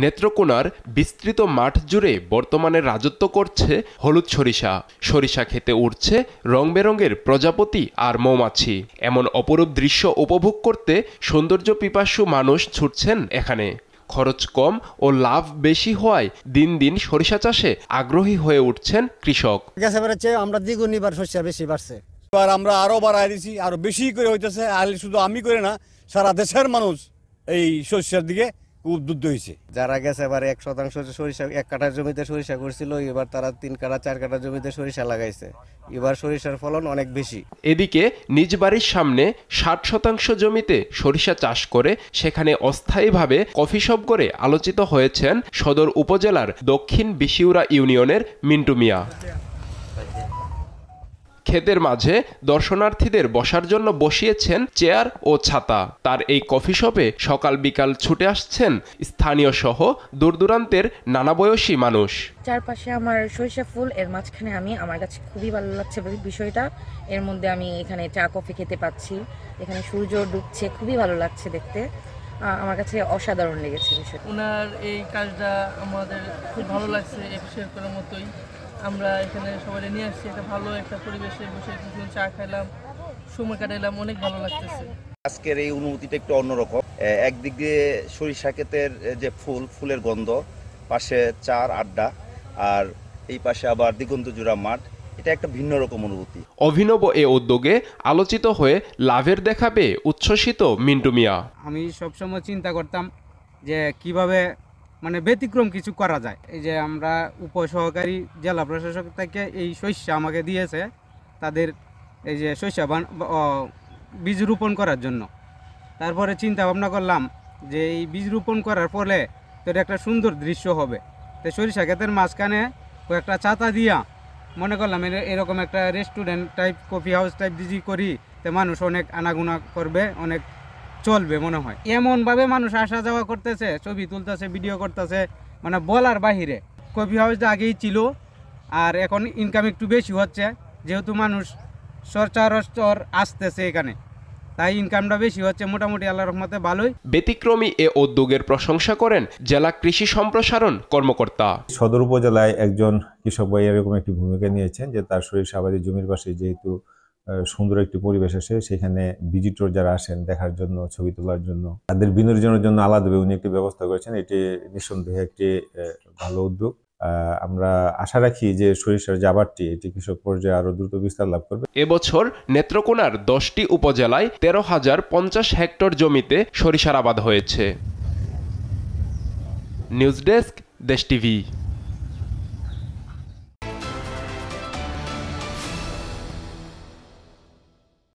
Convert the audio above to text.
নেত্রকোনার বিস্তৃত মাঠ জুড়ে বর্তমানে রাজত্ব করছে হলুদ সরিষা। সরিষা খেতে উঠছে রং বেরঙের প্রজাপতি আর মৌমাছি। এমন অপরূপ দৃশ্য উপভোগ করতে সৌন্দর্য পিপাসু মানুষ ছুটছেন এখানে। খরচ কম ও লাভ বেশি হওয়ায় দিন দিন সরিষা চাষে আগ্রহী হয়ে উঠছেন কৃষক। আমরা দ্বিগুণ এবার শস্য বেশি বাড়ছে। এবার আমরা আরো বাড়াই দিছি, আরো বেশি করে হইতেছে। আর শুধু আমি করে না, সারা দেশের মানুষ এই শস্যের দিকে উদ্বুদ্ধ হয়েছে। যারা গেছে এবার 1% সরিষা 1 কাঠা জমিতে সরিষা করছিল, এবার তারা 3 কাঠা 4 কাঠা জমিতে সরিষা লাগাইছে। এবার সরিষার ফলন অনেক বেশি। এদিকে নিজ বাড়ির সামনে 60% জমিতে সরিষা চাষ করে সেখানে অস্থায়ীভাবে কফি শপ করে আলোচিত হয়েছেন সদর উপজেলার দক্ষিণ বিশিউরা ইউনিয়নের মিন্টু মিয়া। ক্ষেতের মাঝে দর্শনার্থীদের বসার জন্য বসিয়েছেন চেয়ার ও ছাতা। তার এই কফি শপে সকাল বিকাল ছুটে আসছেন স্থানীয় সহ দূরদূরান্তের নানা বয়সী মানুষ। চারপাশে আমার সরিষা ফুল, এর মাঝখানে আমার কাছে খুবই ভালো লাগছে বিষয়টা। এর মধ্যে আমি এখানে চা কফি খেতে পাচ্ছি, এখানে সূর্য ডুবছে, খুবই ভালো লাগছে দেখতে। আমার কাছে অসাধারণ লেগেছে বিষয়টা। ওনার এই কাজটা আমাদের খুব ভালো লাগছে। একুশের করার মতোই আমরা এখানে সবাই নিয়ে আসছি, একটা ভালো একটা পরিবেশে বসে কিছু চা খাইলাম, সময় কাটাইলাম, অনেক ভালো লাগতেছে। আজকের এই অনুভূতিটা একটু অন্যরকম। একদিক দিয়ে সরিষা ক্ষেতের যে ফুলের গন্ধ, পাশে চার আড্ডা, আর এই পাশে আবার দিগন্ত জোড়া মাঠ। এটা একটা ভিন্ন রকম অনুভূতি। অভিনব এ উদ্যোগে আলোচিত হয়ে লাভের দেখাবে উচ্ছ্বসিত মিন্টু মিয়া। আমি সবসময় চিন্তা করতাম যে কিভাবে ব্যতিক্রম কিছু করা যায়। এই যে আমরা উপসহকারী জেলা প্রশাসক থেকে এই শস্য আমাকে দিয়েছে, তাদের এই যে শস্য বীজ রোপণ করার জন্য। তারপরে চিন্তা ভাবনা করলাম যে এই বীজ রোপণ করার ফলে তো একটা সুন্দর দৃশ্য হবে। তো সরিষা ক্ষেতের মাঝখানে কয়েকটা ছাতা দিয়া মনে করলাম এরকম একটা restaurant type, coffee house type যদি করি, তো মানুষ অনেক আনাগোনা করবে, অনেক চলবে মনে হয়। এমনভাবে মানুষ আসা যাওয়া করতেছে, ছবি তুলতেছে, ভিডিও করতেছে, বলার বাহিরে। কফি হাউসটা আগেই ছিল, আর এখন ইনকাম একটু বেশি হচ্ছে, যেহেতু মানুষ সচরাচর আসতেছে এখানে, তাই ইনকামটা বেশি হচ্ছে। মোটামুটি আল্লাহর রহমতে ভালোই। ব্যতিক্রমী এ উদ্যোগের প্রশংসা করেন জেলা কৃষি সম্প্রসারণ কর্মকর্তা। সদর উপজেলায় একজন কৃষক ভাই এরকম একটি ভূমিকা নিয়েছেন যে তার সরিষা আবাদি জমির পাশে যেহেতু সুন্দর একটি পরিবেশ আছে, সেখানে ভিজিটর যারা আসেন দেখার জন্য, ছবি তোলার জন্য, তাদের বিনোদনের জন্য আলাদাভাবে উনি একটি ব্যবস্থা করেছেন। এটি নিঃসন্দেহে একটি ভালো উদ্যোগ। আমরা আশা রাখি যে সরিষার যে আবাদটি, এটি কৃষক পর্যায়ে আরো দ্রুত বিস্তার লাভ করবে। এবছর নেত্রকোনার 10টি উপজেলায় 13,050 হেক্টর জমিতে সরিষার আবাদ হয়েছে। নিউজ ডেস্ক, দেশ টিভি।